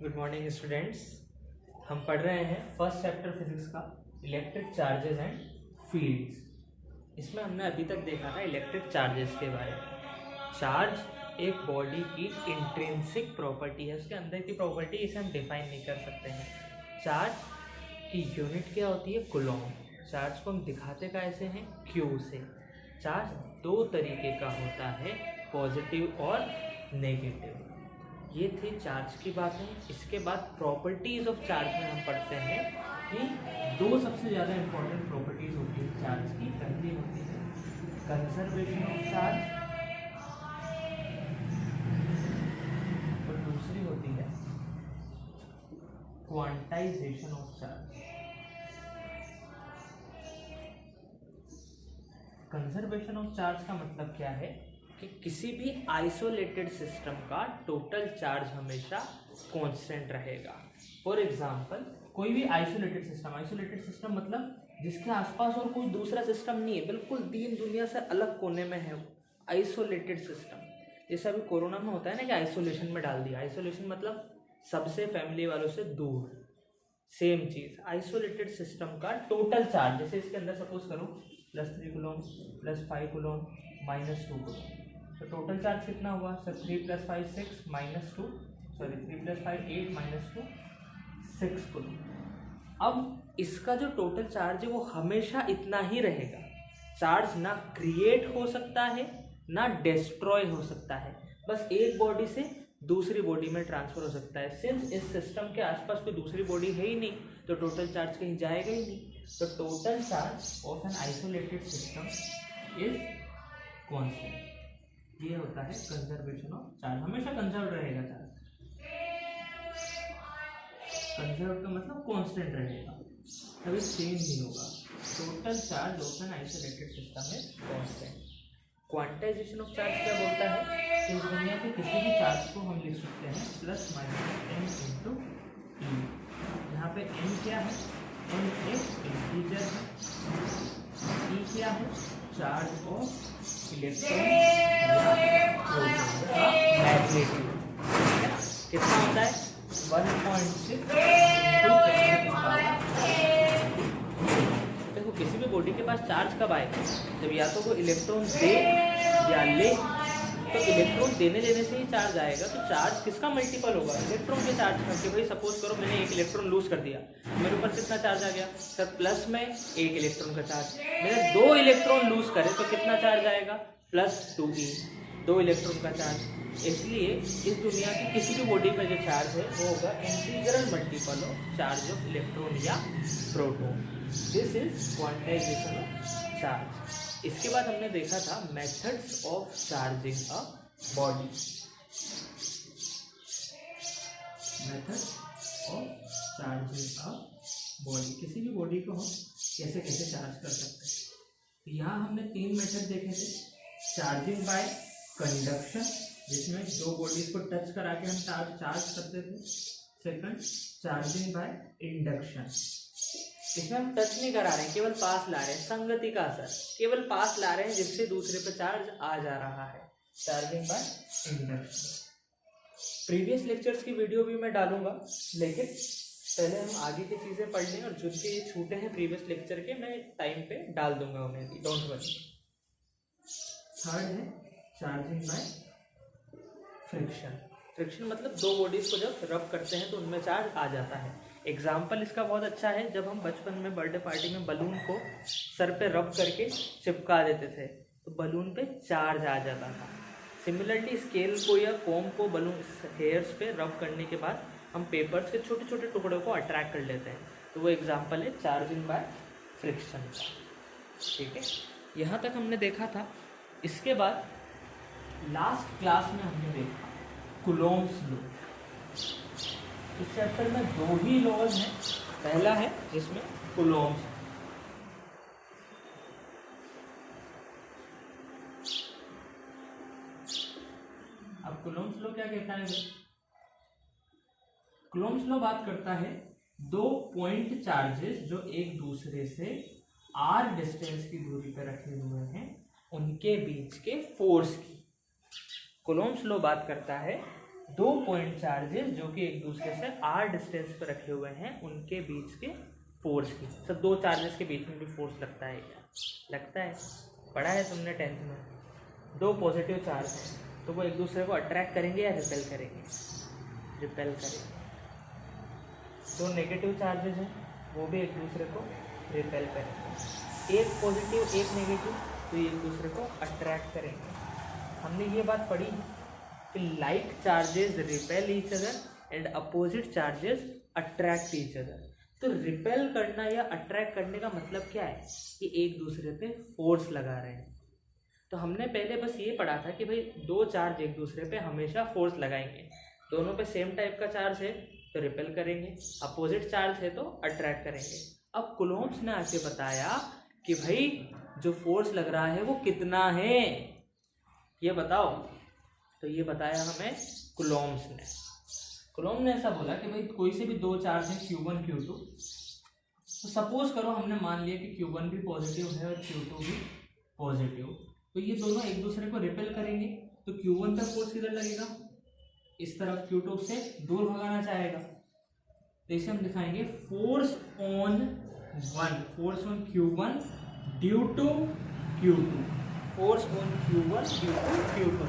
Good morning students. हम पढ़ रहे हैं फर्स्ट चैप्टर फिजिक्स का इलेक्ट्रिक चार्जेस एंड फील्ड्स। इसमें हमने अभी तक देखा था इलेक्ट्रिक चार्जेस के बारे में। चार्ज एक बॉडी की इंट्रिंसिक प्रॉपर्टी है, उसके अंदर की प्रॉपर्टी, इसे हम डिफाइन नहीं कर सकते हैं। चार्ज की यूनिट क्या होती है? कूलॉम। चार्ज को हम दिखाते कैसे हैं? क्यू से। चार्ज दो तरीके का होता है, पॉजिटिव और नेगेटिव। ये थी चार्ज की बातें। इसके बाद प्रॉपर्टीज ऑफ चार्ज में हम पढ़ते हैं कि दो सबसे ज़्यादा इंपॉर्टेंट प्रॉपर्टीज होती है चार्ज की। पहली होती है कंजर्वेशन ऑफ चार्ज और दूसरी होती है quantization of charge. Conservation of charge का मतलब क्या है कि किसी भी आइसोलेटेड सिस्टम का टोटल चार्ज हमेशा कांस्टेंट रहेगा। फॉर एग्जांपल, कोई भी आइसोलेटेड सिस्टम मतलब जिसके आसपास और कोई दूसरा सिस्टम नहीं है, बिल्कुल दीन दुनिया से अलग कोने में है, आइसोलेटेड सिस्टम। जैसे अभी कोरोना में होता है ना कि आइसोलेशन में डाल दिया। आइसोलेशन मतलब सबसे, फैमिली वालों से दूर। सेम चीज आइसोलेटेड सिस्टम का टोटल चार्ज, जैसे इसके अंदर सपोज करो +3 कूलॉम, +5 कूलॉम, -2 कूलॉम, तो टोटल चार्ज कितना हुआ सर? 3 + 5 6 -2, sorry 3 + 5 8 -2 6 Coulomb. अब इसका जो टोटल चार्ज है वो हमेशा इतना ही रहेगा। चार्ज ना क्रिएट हो सकता है ना डिस्ट्रॉय हो सकता है, बस एक बॉडी से दूसरी बॉडी में ट्रांसफर हो सकता है। सिंस इस सिस्टम के आसपास कोई दूसरी बॉडी है ही नहीं, तो टोटल चार्ज कहीं जाएगा ही नहीं। तो total charge of an isolated system is constant. ये होता है कंजर्वेशन ऑफ चार्ज। हमेशा कंजर्व रहेगा चार्ज। कंजर्व का मतलब कांस्टेंट रहेगा, कभी चेंज नहीं होगा। Total charge of an isolated system is constant. Quantization of charge क्या बोलता है कि इस दुनिया के किसी भी चार्ज को हम लिख सकते हैं ±m × e। यहाँ पे m क्या है? m एक इंटीजर है, e क्या है? चार्ज ऑफ इलेक्ट्रॉन का मैग्नीट्यूड। कितना होता है? 1.6 देखो, किसी भी बॉडी के पास चार्ज कब आएगा? जब या तो वो इलेक्ट्रॉन दे या ले। तो इलेक्ट्रॉन देने से ही चार्ज आएगा। तो चार्ज किसका मल्टीपल होगा? इलेक्ट्रॉन के चार्ज का। कि भाई सपोज करो मैंने एक इलेक्ट्रॉन लूज कर दिया, मेरे ऊपर कितना चार्ज आ गया सर? प्लस में एक इलेक्ट्रॉन का चार्ज। मैंने 2 इलेक्ट्रॉन लूज करे तो कितना चार्ज आएगा? +2e, 2 इलेक्ट्रॉन का चार्ज। इसलिए इस दुनिया की किसी भी बॉडी में जो चार्ज है वो होगा integral multiple of charge of electron या proton. This is quantization of charge. इसके बाद हमने देखा था methods of charging a body. Method of charging a body, किसी भी बॉडी को हम कैसे कैसे चार्ज कर सकते हैं। तो यहाँ हमने 3 मेथड देखे थे। चार्जिंग बाय कंडक्शन, जिसमें 2 बॉडीज को टच करा के हम चार्ज करते थे। सेकंड, चार्जिंग बाय इंडक्शन, इसमें हम टच नहीं करा रहे हैं, केवल पास ला रहे हैं, संगति का असर, केवल पास ला रहे हैं जिससे दूसरे पे चार्ज आ जा रहा है। Charging by induction. Previous lectures की वीडियो भी मैं डालूंगा, लेकिन पहले हम आगे की चीजें पढ़ लें, और जिनके ये छूटे हैं प्रीवियस लेक्चर के, मैं टाइम पे डाल दूंगा उन्हें भी, डोंट वरी। थर्ड है चार्जिंग बाय फ्रिक्शन। फ्रिक्शन मतलब 2 बॉडीज को जब रब करते हैं तो उनमें चार्ज आ जाता है। एग्जाम्पल इसका बहुत अच्छा है, जब हम बचपन में बर्थडे पार्टी में बलून को सर पे रब करके चिपका देते थे तो बलून पे चार्ज आ जाता था। सिमिलरली स्केल को या कोम को बलून हेयर्स पे रब करने के बाद हम पेपर्स के छोटे छोटे टुकड़ों को अट्रैक्ट कर लेते हैं। तो वो एग्जाम्पल है चार्जिंग बाय फ्रिक्शन का। ठीक है, यहाँ तक हमने देखा था। इसके बाद लास्ट क्लास में हमने देखा कूलॉम्स लॉ। इस चैप्टर में 2 ही लॉज हैं। पहला है जिसमें कूलॉम्स, अब कूलॉम्स लॉ क्या कहता है? कूलॉम्स लॉ बात करता है 2 पॉइंट चार्जेस जो एक दूसरे से r डिस्टेंस की दूरी पर रखे हुए हैं, उनके बीच के फोर्स की। कूलॉम्स लॉ बात करता है दो पॉइंट चार्जेस जो कि एक दूसरे से r डिस्टेंस पर रखे हुए हैं उनके बीच के फोर्स की। सब दो चार्जेस के बीच में भी फोर्स लगता है क्या? लगता है, पढ़ा है तुमने 10th में। दो पॉजिटिव चार्ज हैं तो वो एक दूसरे को अट्रैक्ट करेंगे या रिपेल करेंगे? रिपेल करेंगे। दो नेगेटिव चार्जेस हैं वो भी एक दूसरे को रिपेल करेंगे। एक पॉजिटिव एक नेगेटिव तो ये एक दूसरे को अट्रैक्ट करेंगे। हमने ये बात पढ़ी कि like charges repel each other and opposite charges attract each other. तो रिपेल करना या अट्रैक्ट करने का मतलब क्या है कि एक दूसरे पे फोर्स लगा रहे हैं। तो हमने पहले बस ये पढ़ा था कि भाई दो चार्ज एक दूसरे पे हमेशा फोर्स लगाएंगे। दोनों पे सेम टाइप का चार्ज है तो रिपेल करेंगे, अपोजिट चार्ज है तो अट्रैक्ट करेंगे। अब कुलोम्ब्स ने आके बताया कि भाई जो फोर्स लग रहा है वो कितना है, ये बताओ। तो ये बताया हमें कुलोम्ब्स ने। कुलोम्ब ने ऐसा बोला कि भाई कोई से भी दो चार्ज है Q1 Q2, तो सपोज करो हमने मान लिया कि Q1 भी पॉजिटिव है और Q2 भी पॉजिटिव, तो ये दोनों एक दूसरे को रिपेल करेंगे। तो Q1 पर फोर्स किधर लगेगा? इस तरफ Q2 से दूर भगाना चाहेगा, तो इसे हम दिखाएंगे force on Q1 due to Q2। Force on Q1 due to Q2।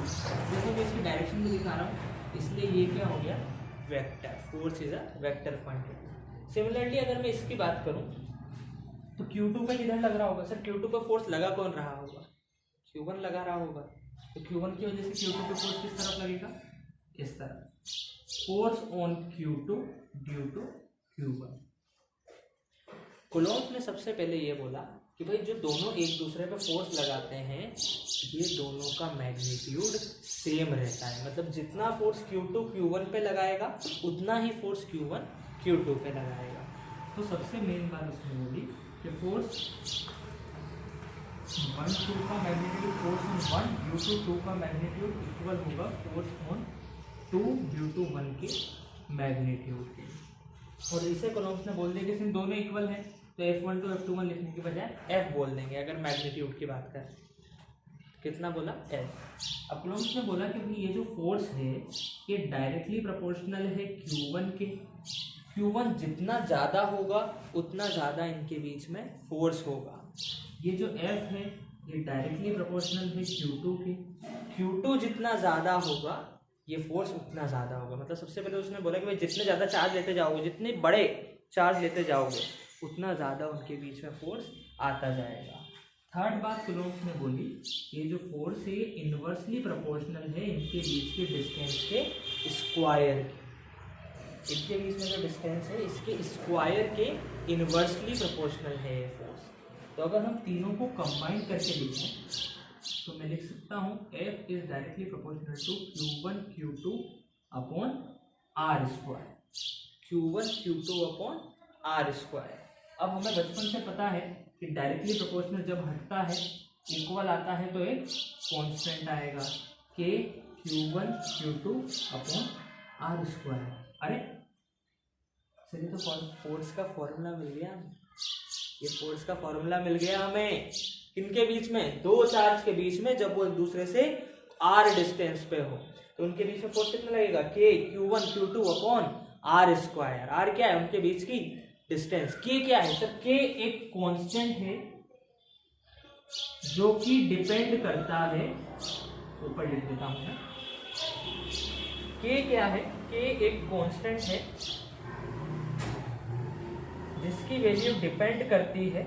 देखो मैं इसकी डायरेक्शन में दिखा रहा हूँ, इसलिए ये क्या हो गया? Vector. Force is a vector quantity. Similarly अगर मैं इसकी बात करूं तो Q2 पे किधर लग रहा होगा? सर Q2 पे फोर्स लगा कौन रहा होगा? Q1 लगा रहा होगा। तो Q1 की वजह से Q2 पे फोर्स किस तरफ लगेगा? इस तरफ। Force on Q2 due to Q1। Coulomb ने सबसे पहले ये बोला कि भाई जो दोनों एक दूसरे पे फोर्स लगाते हैं ये दोनों का मैग्नीट्यूड सेम रहता है। मतलब जितना फोर्स Q2 Q1 पे लगाएगा उतना ही फोर्स Q1 Q2 पे लगाएगा। तो सबसे मेन बात उसने बोली कि फोर्स 1 2 का magnitude force on 1 due to 2 का मैग्नीट्यूड इक्वल होगा फोर्स ऑन 2 ड्यू टू 1 के मैग्नीट्यूड के। और इसे कुलोम्ब ने बोल दिया कि इसमें दोनों इक्वल हैं, तो F1 to F21 लिखने के बजाय F बोल देंगे। अगर मैग्नीट्यूड की बात करें कितना बोला? F। अब कुलोम्ब ने बोला कि भाई ये जो फोर्स है ये डायरेक्टली प्रोपोर्शनल है Q1 के। Q1 जितना ज़्यादा होगा उतना ज़्यादा इनके बीच में फोर्स होगा। ये जो F है ये डायरेक्टली प्रोपोर्शनल है Q2 के। Q2 जितना ज़्यादा होगा ये फोर्स उतना ज़्यादा होगा। मतलब सबसे पहले उसने बोला कि भाई जितने ज़्यादा चार्ज लेते जाओगे, जितने बड़े चार्ज लेते जाओगे उतना ज़्यादा उनके बीच में फोर्स आता जाएगा। थर्ड बात कुलोम्ब ने बोली, ये जो फोर्स है ये इन्वर्सली प्रोपोर्शनल है इनके बीच के डिस्टेंस के स्क्वायर के। इनके बीच में जो डिस्टेंस है इसके स्क्वायर के इन्वर्सली प्रोपोर्शनल है ये फोर्स। तो अगर हम तीनों को कंबाइन करके लिखें तो मैं लिख सकता हूँ F is directly proportional to Q1 Q2 upon R square. Q1 Q2 upon R square. अब हमें बचपन से पता है कि डायरेक्टली प्रोपोर्शनल जब हटता है इक्वल आता है तो एक कांस्टेंट आएगा K Q1 Q2 upon R square. अरे सर ये तो फोर्स का फॉर्मूला मिल गया, ये फोर्स का फॉर्मूला मिल गया हमें। किनके बीच में? दो चार्ज के बीच में जब वो एक दूसरे से R डिस्टेंस पे हो तो उनके बीच में फोर्स कितना लगेगा? K Q1 Q2 upon R square. R क्या है? उनके बीच की डिस्टेंस। K क्या है? सर K एक कांस्टेंट है जो कि डिपेंड करता है, ऊपर लिख देता हूं मैं। K क्या है? K एक कांस्टेंट है जिसकी वैल्यू डिपेंड करती है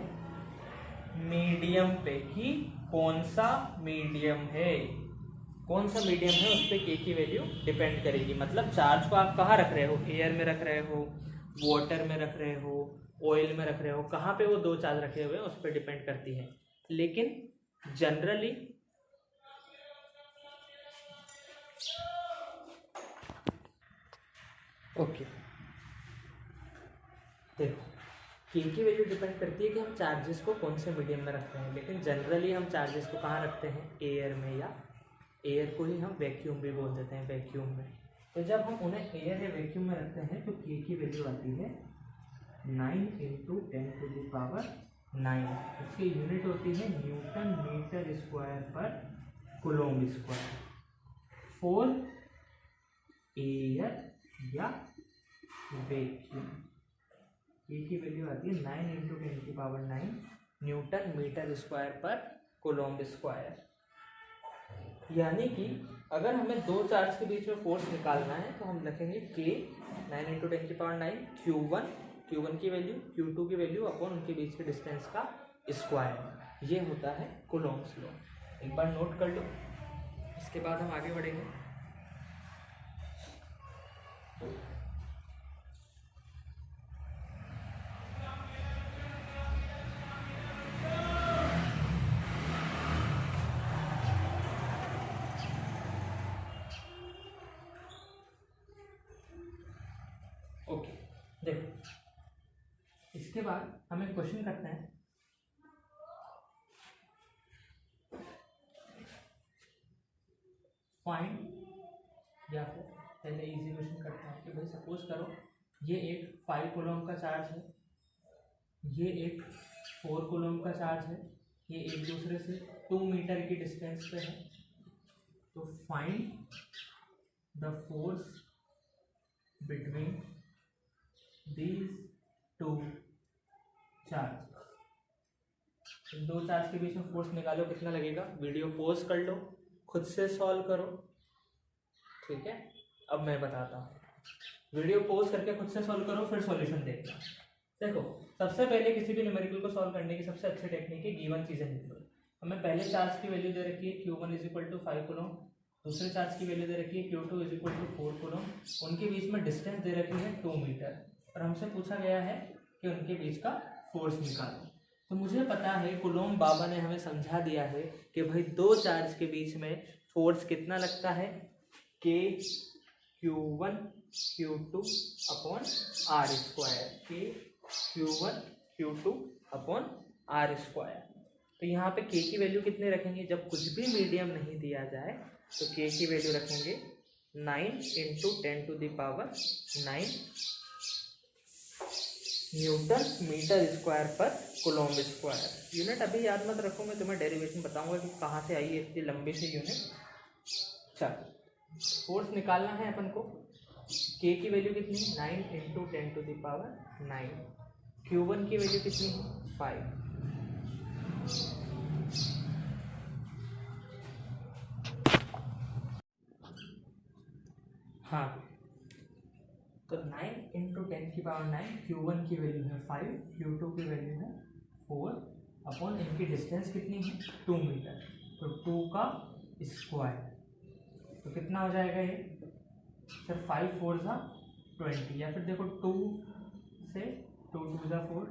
मीडियम पे कि कौन सा मीडियम है। कौन सा मीडियम है उस पर K की वैल्यू डिपेंड करेगी। मतलब चार्ज को आप कहाँ रख रहे हो? एयर में रख रहे हो, वाटर में रख रहे हो, ऑयल में रख रहे हो, कहाँ पे वो दो चार्ज रखे हुए हैं उस पर डिपेंड करती है। लेकिन जनरली ओके देखो K की वैल्यू डिपेंड करती है कि हम चार्जेस को कौन से मीडियम में रखते हैं। लेकिन जनरली हम चार्जेस को कहाँ रखते हैं? एयर में, या एयर को ही हम वैक्यूम भी बोल देते हैं, वैक्यूम में। तो जब हम उन्हें एयर या वैक्यूम में रखते हैं तो K की वैल्यू आती है 9 × 10⁹। इसकी यूनिट होती है न्यूटन मीटर स्क्वायर पर कूलोम्ब स्क्वायर। 4 एयर या वैक्यूम। ए की वैल्यू आती है 9 × 10⁹ न्यूटन मीटर स्क्वायर पर कूलम्ब स्क्वायर। यानी कि अगर हमें दो चार्ज के बीच में फोर्स निकालना है तो हम लिखेंगे K 9 × 10⁹ Q1 की वैल्यू, Q2 की वैल्यू अपॉन उनके बीच के डिस्टेंस का स्क्वायर। ये होता है कूलम्ब्स लॉ। एक बार नोट कर लो, इसके बाद हम आगे बढ़ेंगे। ओके, देखो इसके बाद हम एक क्वेश्चन करते हैं। फाइंड, या फिर पहले इजी क्वेश्चन करते हैं कि भाई सपोज करो ये एक 5 कूलम्ब का चार्ज है, ये एक 4 कूलम्ब का चार्ज है, ये एक दूसरे से 2 मीटर की डिस्टेंस पे है। तो find the force between these two charge. इन दो चार्ज के बीच में फोर्स निकालो, कितना लगेगा। वीडियो पॉज कर लो, खुद से सॉल्व करो, ठीक है। अब मैं बताता हूँ, वीडियो पॉज करके खुद से सॉल्व करो, फिर सॉल्यूशन देखना। देखो सबसे पहले किसी भी न्यूमेरिकल को सॉल्व करने की सबसे अच्छी टेक्निक है गिवन चीज़ें लिख लो। हमें पहले चार्ज की वैल्यू दे रखी है Q1 = 5 कूलम्ब, दूसरे चार्ज की वैल्यू दे रखी है Q2 = 4 कूलम्ब, उनके बीच में डिस्टेंस दे रखी है 2 मीटर, और हमसे पूछा गया है कि उनके बीच का फोर्स निकालो। तो मुझे पता है कूलम्ब बाबा ने हमें समझा दिया है कि भाई दो चार्ज के बीच में फोर्स कितना लगता है, K Q1 Q2 upon R², K Q1 Q2 upon R²। तो यहाँ पे K की वैल्यू कितने रखेंगे, जब कुछ भी मीडियम नहीं दिया जाए तो K की वैल्यू रखेंगे 9 × 10⁹ न्यूटन मीटर स्क्वायर पर कूलम्ब स्क्वायर। यूनिट अभी याद मत रखो, मैं तुम्हें डेरिवेशन बताऊंगा कि कहाँ से आई है इतनी लंबी सी यूनिट। चलो फोर्स निकालना है अपन को। K की वैल्यू कितनी, 9 × 10⁹, Q1 की वैल्यू कितनी है, 5। हाँ, तो 9 × 10⁹ Q1 की वैल्यू है 5, Q2 की वैल्यू है 4 अपॉन इनकी डिस्टेंस कितनी है 2 मीटर, तो 2 का स्क्वायर। तो कितना हो जाएगा ये सर, 5 4 सा 20, या फिर देखो 2 से 2 2 सा 4,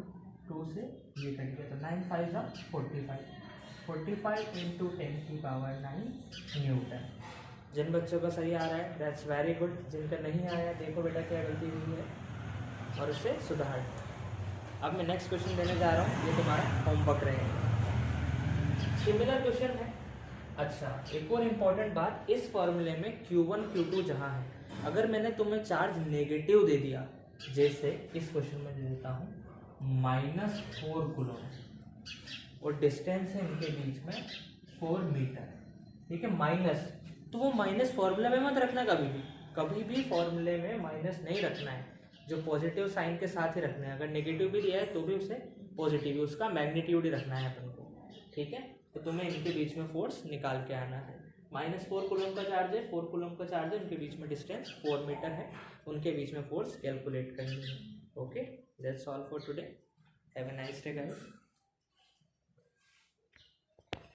2 से ये कट गया, तो 9 5 सा 45, 45 × 10⁹ न्यूटन। जिन बच्चों का सही आ रहा है दैट्स वेरी गुड, जिनका नहीं आया देखो बेटा क्या गलती हुई है और उसे सुधार। अब मैं नेक्स्ट क्वेश्चन देने जा रहा हूँ, ये तुम्हारा होमवर्क रहेगा। सिमिलर क्वेश्चन है। अच्छा, एक और इम्पॉर्टेंट बात, इस फॉर्मूले में Q1 Q2 जहाँ है, अगर मैंने तुम्हें चार्ज नेगेटिव दे दिया, जैसे इस क्वेश्चन में दे देता हूँ -4 कूलम्ब और डिस्टेंस है इनके बीच में 4 मीटर, ठीक है, माइनस, तो वो माइनस फॉर्मूले में मत रखना, कभी भी फॉर्मूले में माइनस नहीं रखना है, जो पॉजिटिव साइन के साथ ही रखना है। अगर नेगेटिव भी दिया है तो भी उसे पॉजिटिव ही, उसका मैग्नीट्यूड ही रखना है अपन को, ठीक है। तो तुम्हें इनके बीच में फोर्स निकाल के आना है। -4 कूलम्ब का चार्ज है, 4 कूलम्ब का चार्ज है, उनके बीच में डिस्टेंस 4 मीटर है, उनके बीच में फोर्स कैलकुलेट करनी है। Okay, that's all for today, have a nice day guys.